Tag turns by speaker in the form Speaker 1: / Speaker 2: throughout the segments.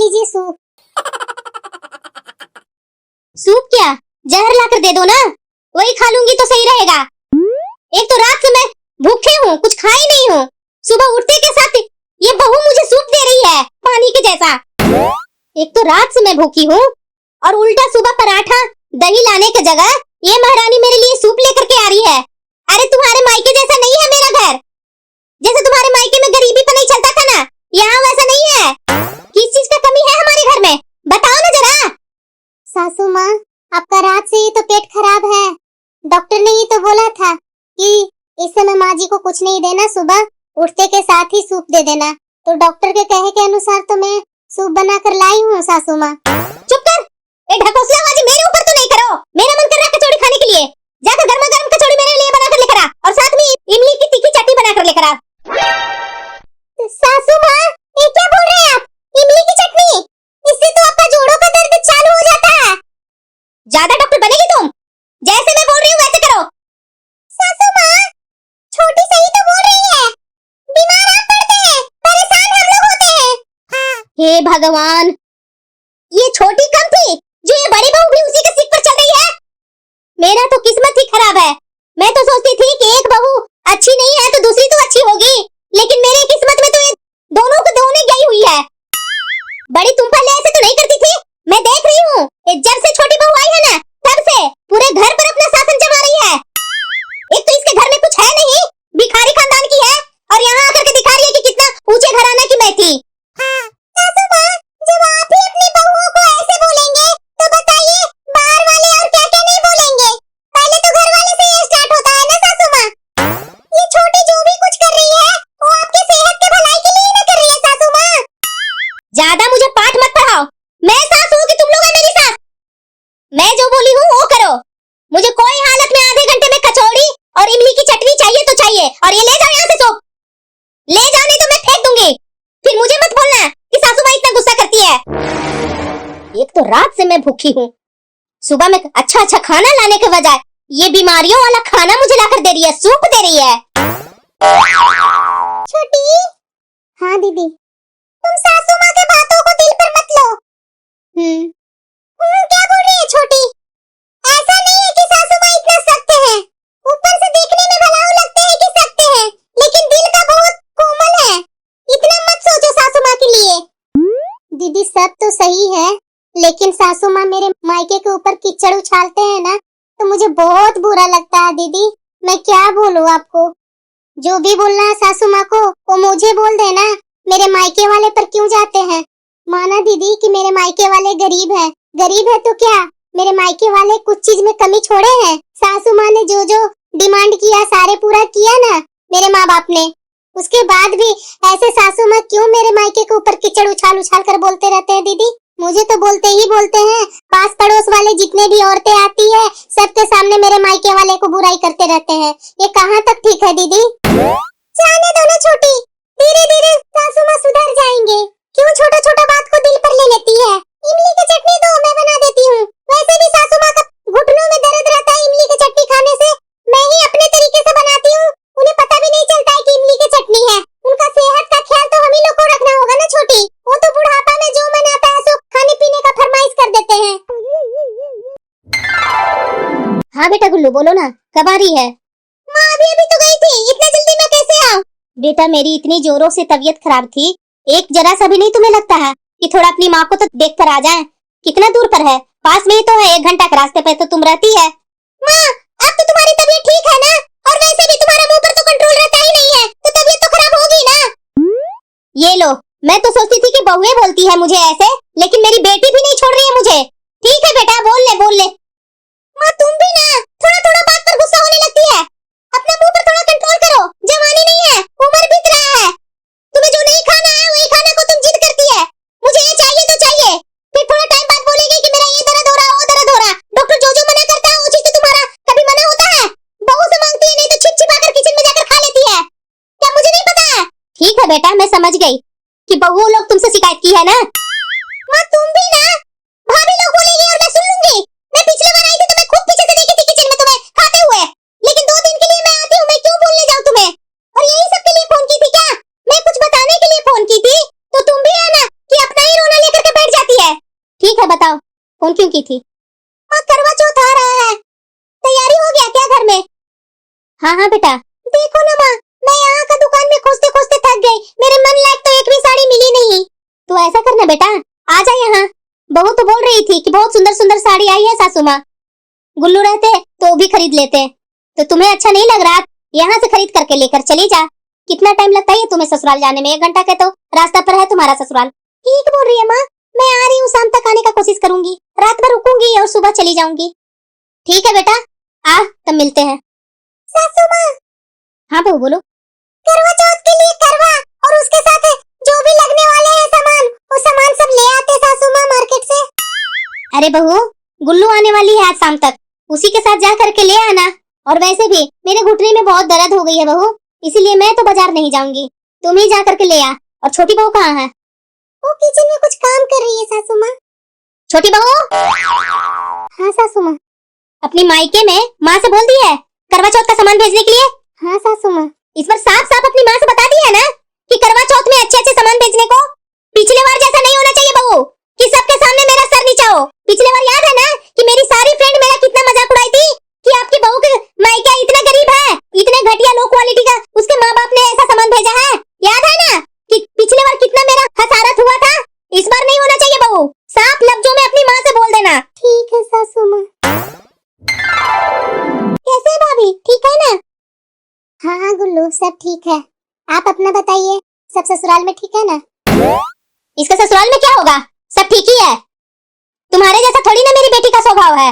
Speaker 1: लीजिए soup.
Speaker 2: Soup क्या, जहर लाकर दे दो ना, वही खा लूंगी तो सही रहेगा। एक तो रात से मैं भूखे हूँ, कुछ खाई नहीं हूँ। सुबह उठते के साथ ये बहू मुझे सूप दे रही है पानी के जैसा। एक तो रात से मैं भूखी हूँ और उल्टा सुबह पराठा दही लाने की जगह ये महारानी मेरे लिए सूप लेकर के आ रही है। अरे तुम्हारे मायके जैसा नहीं है मेरा घर, जैसे तुम्हारे मायके में गरीबी पर नहीं चलता था ना, यहाँ वैसा नहीं है। किस चीज का कमी है हमारे घर में, बताओ ना जरा।
Speaker 1: सासू माँ, आपका रात से ही तो पेट खराब है। डॉक्टर ने ही तो बोला था कि इस समय माँ जी को कुछ नहीं देना, सुबह उठते के साथ ही सूप दे देना। तो डॉक्टर के कहे के अनुसार तो मैं सूप बना कर लाई हूँ सासू माँ।
Speaker 2: चुप कर, ए ढकोसला बाजी मेरे ऊपर तो नहीं करो। मेरा मन कर रहा है कचौड़ी खाने के लिए, जाकर गर्मा गर्म कचौड़ी मेरे लिए बनाकर लेकर आ और साथ में इमली की तीखी चटनी बनाकर लेकर आ।
Speaker 1: सासू माँ, ये क्या बोल रहे हैं आप? इमली की चटनी? इससे तो आपका जोड़ों का दर्द चालू हो जाता है।
Speaker 2: ज्यादा डॉक्टर बनेगी तुम, जैसे मैं बोल रही हूँ वैसे करो।
Speaker 1: सासू माँ, छोटी सही तो बोल रही है, बीमार आप पड़ते हैं, परेशान हम लोग होते हैं।
Speaker 2: हे भगवान, ये छोटी कम थी जो ये बड़ी बहू भी उसी के सिक पर चल रही है। मेरा तो किस्मत ही खराब है। मैं तो सोचती थी कि एक बहू अच्छी नहीं है तो दूसरी तो अच्छी होगी, लेकिन मेरी किस्मत में तो ये दोनों को दोने गई हुई है। बड़ी तुम पहले ऐसे तो नहीं करती थी, मैं देख रही हूँ जब से छोटी बहू आई है ना तब से पूरे घर पर अपना शासन जमा रही है। एक तो इसके घर में कुछ है नहीं, भिखारी खानदान की है, और यहाँ आकर के दिखा रही है कि कितना ऊंचे घराना की मैं थी।
Speaker 1: सासू माँ, जब आप ही अपनी बहुओं को ऐसे बोलेंगे तो बताइए बाहर वाले और क्या क्या नहीं बोलेंगे। पहले तो घर वाले से ये स्टार्ट होता है ना सासू माँ। ये छोटी जो भी कुछ कर रही है वो आपकी सेहत के भलाई के लिए ना कर रही है सासू माँ।
Speaker 2: ज्यादा मुझे पाठ मत पढ़ाओ, मैं सास हूँ कि तुम लोग है मेरी सास। मैं जो बोली हूँ वो करो। मुझे कोई हालत में आधे घंटे में कचौड़ी और इमली की चटनी चाहिए तो चाहिए, और ये ले जाओ यहाँ से सूप। ले जाओ नहीं तो मैं फेंक दूंगी। फिर मुझे मत बोलना कि सासू माँ इतना गुस्सा करती है। एक तो रात से मैं भूखी हूँ, सुबह में अच्छा अच्छा खाना लाने के बजाय ये बीमारियों वाला खाना मुझे लाकर दे रही है, सूप दे रही है।
Speaker 1: छोटी, हाँ दीदी, तुम सासू माँ के बातों को दिल पर मत लो। क्या बोल रही है छोटी? ऐसा नहीं है कि सासू माँ इतना सख्त है, ऊपर से देखने में भलाऊ लगते हैं कि सख्त है, लेकिन दिल का बहुत कोमल है। इतना मत सोचो सासू माँ के लिए। दीदी सब तो सही है, लेकिन सासू माँ मेरे मायके के ऊपर कीचड़ उछालते हैं ना तो मुझे बहुत बुरा लगता है दीदी। मैं क्या बोलूँ आपको, जो भी बोलना है सासू माँ को वो मुझे बोल देना, मेरे मायके वाले पर क्यों जाते हैं। माना दीदी कि मेरे मायके वाले गरीब है, गरीब है तो क्या, मेरे मायके वाले कुछ चीज में कमी छोड़े हैं। सासू माँ ने जो जो डिमांड किया सारे पूरा किया ना मेरे माँ बाप ने, उसके बाद भी ऐसे सासू माँ क्यों मेरे मायके के ऊपर कीचड़ उछाल उछाल कर बोलते रहते हैं दीदी। मुझे तो बोलते ही बोलते हैं, पास पड़ोस वाले जितने भी औरतें आती है सबके सामने मेरे मायके वाले को बुराई करते रहते हैं। ये कहाँ तक ठीक है दीदी? जाने दो ना छोटी, धीरे धीरे सासू माँ सुधर जाएंगे। क्यों छोटा छोटा बात को दिल पर ले लेती है? इमली की चटनी दो, मैं बना देती हूँ। वैसे भी सासू माँ का घुटनों में दर्द रहता है इमली की चटनी खाने से, मैं ही अपने तरीके से बनाती हूँ, उन्हें पता भी नहीं चलता है कि इमली की चटनी है। उनका सेहत का ख्याल तो हम ही लोग को रखना होगा ना छोटी, वो तो बुढ़ापा में जो मन आता है सो खाने पीने का फरमाइश कर देते हैं।
Speaker 2: हाँ बेटा गुल्लू बोलो ना, कब आ रही है?
Speaker 1: माँ अभी अभी तो गई थी, इतने जल्दी मैं कैसे आऊँ?
Speaker 2: बेटा मेरी इतनी जोरों से तबीयत खराब थी, एक जरा सा भी नहीं तुम्हें लगता है कि थोड़ा अपनी माँ को तो देख कर आ जाए? कितना दूर पर है, पास में ही तो है, 1 घंटा के रास्ते पे तो तुम रहती है।
Speaker 1: माँ अब तो तुम्हारी तबीयत ठीक है ना, और वैसे भी तुम्हारा मुंह पर तो कंट्रोल रहता ही नहीं है, तो तबीयत तो खराब होगी ना।
Speaker 2: ये लो, मैं तो सोचती थी कि बहुएं बोलती है मुझे ऐसे, लेकिन मेरी बेटी भी नहीं छोड़ रही है मुझे। ठीक है बेटा बोल ले बोल ले।
Speaker 1: माँ तुम भी ना थोड़ा थोड़ा बात पर गुस्सा होने लगती है, अपना मुंह पर थोड़ा कंट्रोल करो, जवानी नहीं है, उम्र बीत रहा है। तुम्हें जो नहीं खाना है वही खाने को तुम जिद करती है, मुझे ये चाहिए तो चाहिए, फिर थोड़ा टाइम बाद बोलेगी कि मेरा ये दर्द हो रहा वो दर्द हो रहा। डॉक्टर जो जो मना करता है वो चीज तो तुम्हारा कभी मना होता है? बहू से मांगती है, नहीं तो छिप छिपा कर किचन में जाकर खा लेती है, क्या मुझे नहीं पता है?
Speaker 2: ठीक है बेटा, मैं समझ गई कि बहुओं लोग तुमसे शिकायत की है ना।
Speaker 1: माँ तुम भी ना, भाभी लोग बोलेगी और मैं सुन लूंगी। मैं पिछले बार आई थी तो मैं खूब पीछे से देखी थी किचन में तुम्हें खाते हुए, लेकिन 2 दिन के लिए मैं आती हूँ, मैं क्यों बोलने जाऊँ तुम्हें? और यही सब के लिए फोन की थी क्या? मैं कुछ बताने के लिए फोन की थी, तो तुम भी है ना कि अपना ही रोना लेकर के
Speaker 2: ठीक है बताओ, फोन क्यों की थी?
Speaker 1: माँ करवा चौथ आ रहा है, तैयारी हो गया क्या घर में?
Speaker 2: हाँ हाँ बेटा।
Speaker 1: देखो ना माँ, मैं यहाँ का दुकान में खोजते खोजते थक गई, मेरे मन लायक तो एक भी साड़ी मिली नहीं।
Speaker 2: तो ऐसा करना बेटा, आ जा यहाँ। बहू तो बोल रही थी कि बहुत सुंदर सुंदर साड़ी आई है सासू माँ, गुल्लू रहते तो भी खरीद लेते। तो तुम्हें अच्छा नहीं लग रहा, यहाँ से खरीद करके लेकर चली जा। कितना टाइम लगता है तुम्हें ससुराल जाने में? 1 घंटा के तो रास्ता पर है तुम्हारा ससुराल।
Speaker 1: ठीक बोल रही है माँ, मैं आ रही हूँ, शाम तक आने का कोशिश करूंगी, रात भर रुकूंगी और सुबह चली जाऊंगी।
Speaker 2: ठीक है बेटा, आ तब मिलते हैं।
Speaker 1: सासू माँ।
Speaker 2: हाँ बहू बोलो।
Speaker 1: करवा चौथ के लिए करवा और उसके साथ जो भी लगने वाले हैं सामान, वो सामान सब ले आते सासू माँ मार्केट से।
Speaker 2: अरे बहू, गुल्लू आने वाली है आज शाम तक, उसी के साथ जा करके ले आना। और वैसे भी मेरे घुटने में बहुत दर्द हो गई है बहू, इसीलिए मैं तो बाजार नहीं जाऊंगी, तुम ही जा करके ले आ। और छोटी बहू कहाँ है?
Speaker 1: वो किचन में कुछ काम कर रही है सासू माँ।
Speaker 2: छोटी बहू।
Speaker 1: हाँ सासू माँ।
Speaker 2: अपनी मायके में माँ से बोल दी है करवा चौथ का सामान भेजने के लिए?
Speaker 1: हाँ सासू माँ।
Speaker 2: इस बार साफ साफ अपनी माँ से बता दिया है ना कि करवा चौथ में अच्छे अच्छे सामान भेजने को। पिछले बार जैसा नहीं होना चाहिए बहू कि सबके सामने मेरा सर नीचा हो। पिछले बार याद है ना कि मेरी सारी फ्रेंड मेरा कितना मजाक उड़ाई थी कि आपकी बहू के मायका इतना गरीब है, इतने घटिया लो क्वालिटी का उसके माँ बाप ने ऐसा सामान भेजा है। याद है ना कि पिछले बार कितना मेरा हसारत हुआ था? इस बार नहीं होना चाहिए बहू, साफ लफ्जों में अपनी माँ से बोल देना।
Speaker 1: ठीक है सासू माँ। कैसे है भाभी, ठीक है ना? हाँ हाँ गुल्लू, सब ठीक है। आप अपना बताइए, सब ससुराल में ठीक है ना?
Speaker 2: इसके ससुराल में क्या होगा, सब ठीक ही है। तुम्हारे जैसा थोड़ी ना मेरी बेटी का स्वभाव है।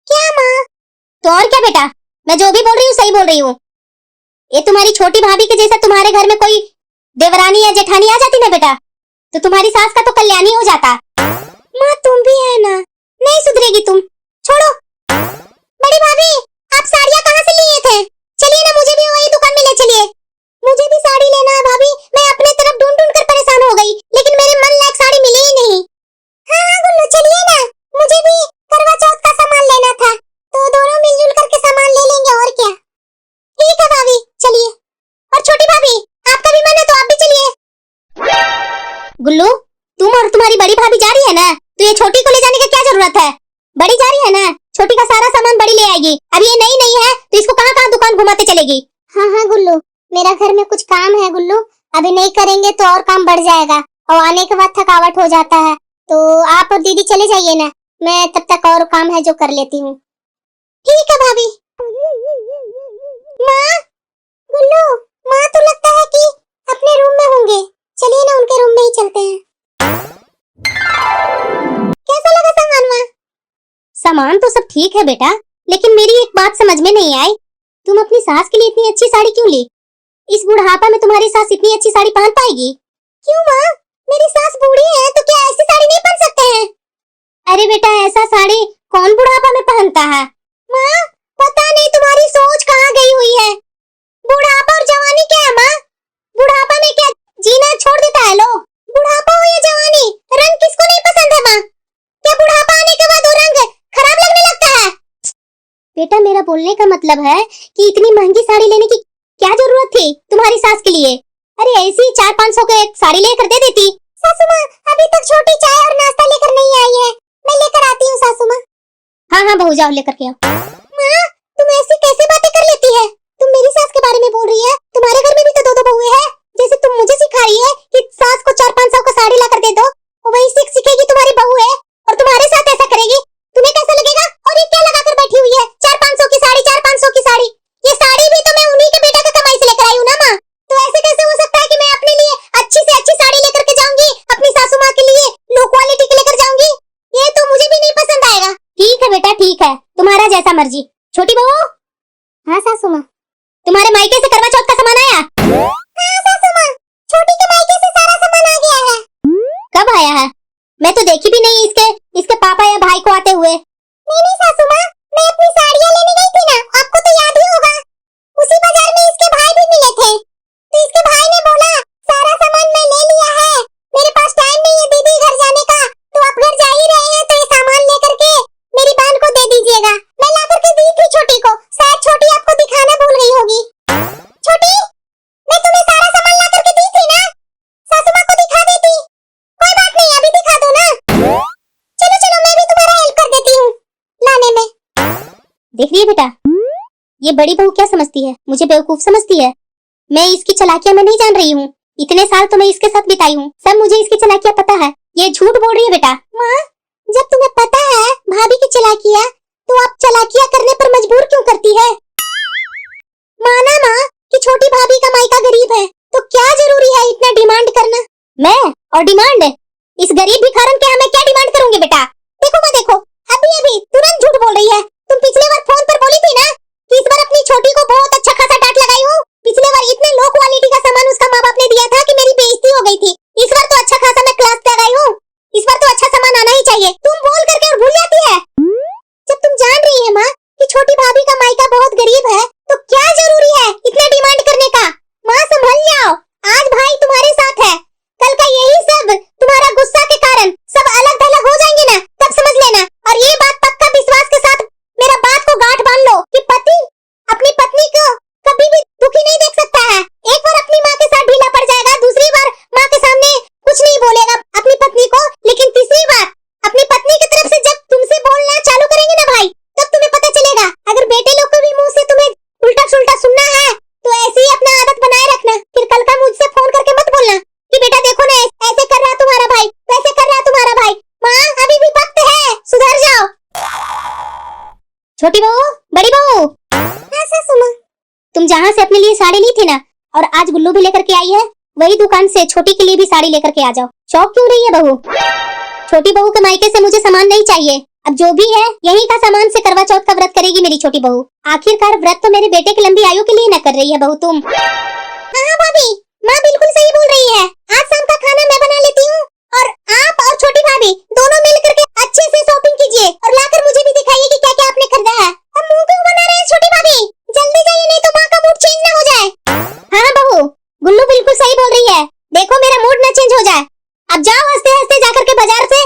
Speaker 1: क्या माँ?
Speaker 2: तो और क्या बेटा, मैं जो भी बोल रही हूँ सही बोल रही हूँ। ये तुम्हारी छोटी भाभी के जैसा तुम्हारे घर में कोई देवरानी या जेठानी आ जाती ना बेटा, तो तुम्हारी सास का तो कल्याणी हो जाता।
Speaker 1: माँ तुम भी है ना,
Speaker 2: नहीं सुधरेगी तुम, छोड़ो।
Speaker 1: बड़ी भाभी, आप साड़ियाँ कहाँ से लिए थे? चलिए ना, मुझे भी वही दुकान में ले चलिए। मुझे भी साड़ी लेना है भाभी, मैं अपने तरफ ढूंढ ढूंढ कर परेशान हो गई, लेकिन मेरे मन लायक साड़ी मिली ही नहीं। हाँ हाँ गुल्लू चलिए ना, मुझे भी करवा चौथ का सामान लेना था, तो दोनों मिलजुल करके सामान ले लेंगे और क्या। ठीक है भाभी चलिए। और छोटी भाभी, आपका भी मन है तो आप भी चलिए।
Speaker 2: गुल्लू, तुम और तुम्हारी बड़ी भाभी जा रही है ना, तो ये छोटी को ले जाने की क्या जरूरत है? बड़ी जा रही है ना, छोटी का सारा सामान बड़ी ले आएगी। अब ये नई नहीं है तो इसको कहाँ कहाँ दुकान घुमाते चलेगी।
Speaker 1: हाँ हाँ गुल्लू, मेरा घर में कुछ काम है गुल्लू, अभी नहीं करेंगे तो और काम बढ़ जाएगा और आने के बाद थकावट हो जाता है। तो आप और दीदी चले जाइए ना, मैं तब तक और काम है जो कर लेती हूँ। ठीक है भाभी। माँ, गुल्लू, माँ तो लगता है कि अपने रूम में होंगे, चलिए ना उनके रूम में ही चलते हैं। कैसा लगा सामान माँ?
Speaker 2: सामान तो सब ठीक है बेटा, लेकिन मेरी एक बात समझ में नहीं आई, तुम अपनी सास के लिए इतनी अच्छी साड़ी क्यों ली? इस बुढ़ापा में तुम्हारी सास इतनी अच्छी साड़ी पहन पाएगी?
Speaker 1: क्यों माँ, मेरी सास बूढ़ी है तो क्या ऐसी साड़ी नहीं पहन सकते हैं?
Speaker 2: अरे बेटा, ऐसा साड़ी कौन बुढ़ापा में पहनता है?
Speaker 1: माँ पता नहीं तुम्हारी सोच कहाँ गई हुई है। बुढ़ापा और जवानी क्या है माँ? बुढ़ापा में क्या जीना छोड़ देता है लोग? बुढ़ापा हो या जवानी, रंग किसको नहीं पसंद है माँ? क्या बुढ़ापा आने के बाद वो रंग खराब लगने लगता है?
Speaker 2: बेटा, मेरा बोलने का मतलब है कि इतनी महंगी साड़ी लेने की क्या जरूरत थी तुम्हारी सास के लिए? अरे ऐसी 400-500 का एक साड़ी लेकर दे देती।
Speaker 1: सासू माँ, अभी तक छोटी चाय और नाश्ता लेकर नहीं आई है, मैं लेकर आती हूँ सासू माँ।
Speaker 2: हाँ हाँ बहू, जाओ लेकर के आओ।
Speaker 1: माँ, तुम ऐसी कैसे बातें कर लेती है? तुम मेरी सास के बारे में बोल रही है, तुम्हारे घर में भी तो 2-2 बहुएं हैं। जैसे तुम मुझे सिखा रही है कि सास को 400-500 का साड़ी लाकर दे दो, वही सीखेगी तुम्हारी बहू है और तुम्हारे साथ ऐसा करेगी। तुम्हें कैसा लगेगा? और ये क्या लगाकर बैठी हुई है? 400-500 की साड़ी, 400-500 की साड़ी। ये साड़ी भी तो मैं उन्हीं के बेटा का कमाई से लेकर आई हूँ ना माँ, तो ऐसे कैसे हो सकता है कि मैं अपने लिए अच्छी से अच्छी साड़ी लेकर के जाऊंगी, अपनी सासू माँ के लिए लो क्वालिटी की लेकर जाऊंगी? ये तो मुझे भी नहीं पसंद आएगा।
Speaker 2: ठीक है बेटा, ठीक है, तुम्हारा जैसा मर्जी। छोटी बहू।
Speaker 1: हाँ सासू माँ।
Speaker 2: तुम्हारे मायके से करवा चौथ का सामान आया?
Speaker 1: हाँ सासू माँ, छोटी के मायके से सारा सामान आ गया है।
Speaker 2: कब आया है? मैं तो देखी भी नहीं इसके पापा या भाई को आते हुए।
Speaker 1: नहीं सासू माँ, मैं अपनी साड़ियाँ लेने गई थी ना, आपको तो याद ही होगा। उसी बाजार में इसके भाई भी मिले थे, तो इसके भाई ने बोला सारा सामान मैं ले लिया है, मेरे पास टाइम नहीं है दीदी घर जाने का, तो आप घर जा ही रहे हैं तो ये सामान लेकर के मेरी बहन को दे दीजिएगा। मैं ला करके दी थी छोटी को, शायद छोटी आपको दिखाना भूल गई होगी। छोटी,
Speaker 2: रही है बेटा, ये बड़ी बहू क्या समझती है, मुझे बेवकूफ समझती है। मैं इसकी चालाकियां मैं नहीं जान रही हूँ। इतने साल तो मैं इसके साथ बिताई हूँ, सब मुझे इसकी चालाकियां पता है। ये झूठ बोल रही है बेटा।
Speaker 1: माँ, जब तुम्हें पता है भाभी की चालाकियां, तो आप चालाकियां करने पर मजबूर क्यों करती है? माना माँ कि छोटी भाभी का मायका गरीब है, तो क्या जरूरी है इतना डिमांड करना?
Speaker 2: मैं और डिमांड? इस गरीब भिखारन के मैं क्या डिमांड करूंगी बेटा?
Speaker 1: देखो माँ देखो, अभी अभी तुरंत झूठ बोल रही है। तुम पिछले बार फोन पर बोली थी ना कि इस बार अपनी छोटी को बहुत अच्छा खासा डांट लगाई हो। पिछले बार इतने लो क्वालिटी का सामान उसका माँ बाप ने दिया था कि मेरी बेइज्जती हो गई थी। इस बार तो अच्छा खासा मैं क्लास लगाई हूँ। इस बार तो अच्छा सामान आना ही चाहिए। तुम बोल करके और भूल जाती है। जब तुम जान रही है माँ कि छोटी भाभी का मायका बहुत गरीब है, तो क्या जरूरी है इतना डिमांड करने का? माँ संभल जाओ, आज भाई तुम्हारे साथ है, कल का यही सब तुम्हारा गुस्सा के कारण सब अलग थलग हो जाएंगे ना, तब समझ लेना। और ये बात पक्का विश्वास के साथ मेरा बात को गांठ बांध लो कि पति अपनी पत्नी को कभी भी दुखी नहीं देख सकता है। एक बार अपनी माँ के साथ ढीला पड़ जाएगा, दूसरी बार माँ के सामने कुछ नहीं बोलेगा अपनी पत्नी को, लेकिन तीसरी बार अपनी पत्नी की तरफ से जब तुमसे बोलना चालू करेंगे ना भाई, तब तुम्हें पता चलेगा। अगर बेटे लोग को भी मुंह से तुम्हें उल्टा सुल्टा सुनना है, तो ऐसे ही अपना आदत बनाए रखना। फिर कल का मुझसे फोन करके मत बोलना कि बेटा देखो ना ऐसे कर रहा तुम्हारा भाई, वैसे कर रहा तुम्हारा भाई। माँ अभी भी वक्त है, सुधर जाओ।
Speaker 2: छोटी बहू, बड़ी बहू,
Speaker 1: हाँ सासू माँ।
Speaker 2: तुम जहाँ से अपने लिए साड़ी ली थी ना, और आज गुल्लू भी लेकर के आई है, वही दुकान से छोटी के लिए भी साड़ी लेकर के आ जाओ। शौक क्यों रही है बहू? छोटी बहू के मायके से मुझे सामान नहीं चाहिए। अब जो भी है यही का सामान से करवा चौथ का व्रत करेगी मेरी छोटी बहू। आखिरकार व्रत तो मेरे बेटे की लंबी आयु के लिए न कर रही है बहू तुम।
Speaker 1: हाँ भाभी, माँ बिल्कुल सही बोल रही है। आज शाम का खाना मैं बना लेती हूँ, और आप और छोटी भाभी दोनों मिल करके अच्छे से शॉपिंग कीजिए और लाकर मुझे भी दिखाइए कि क्या क्या आपने खरीदा है। अब मुंह क्यों बना रहे हैं छोटी भाभी? जल्दी जाइए, नहीं तो माँ का मूड चेंज ना हो जाए।
Speaker 2: हाँ बहू, गुल्लू बिल्कुल सही बोल रही है। देखो मेरा मूड न चेंज हो जाए। अब जाओ हंसते हंसते जाकर के बाजार से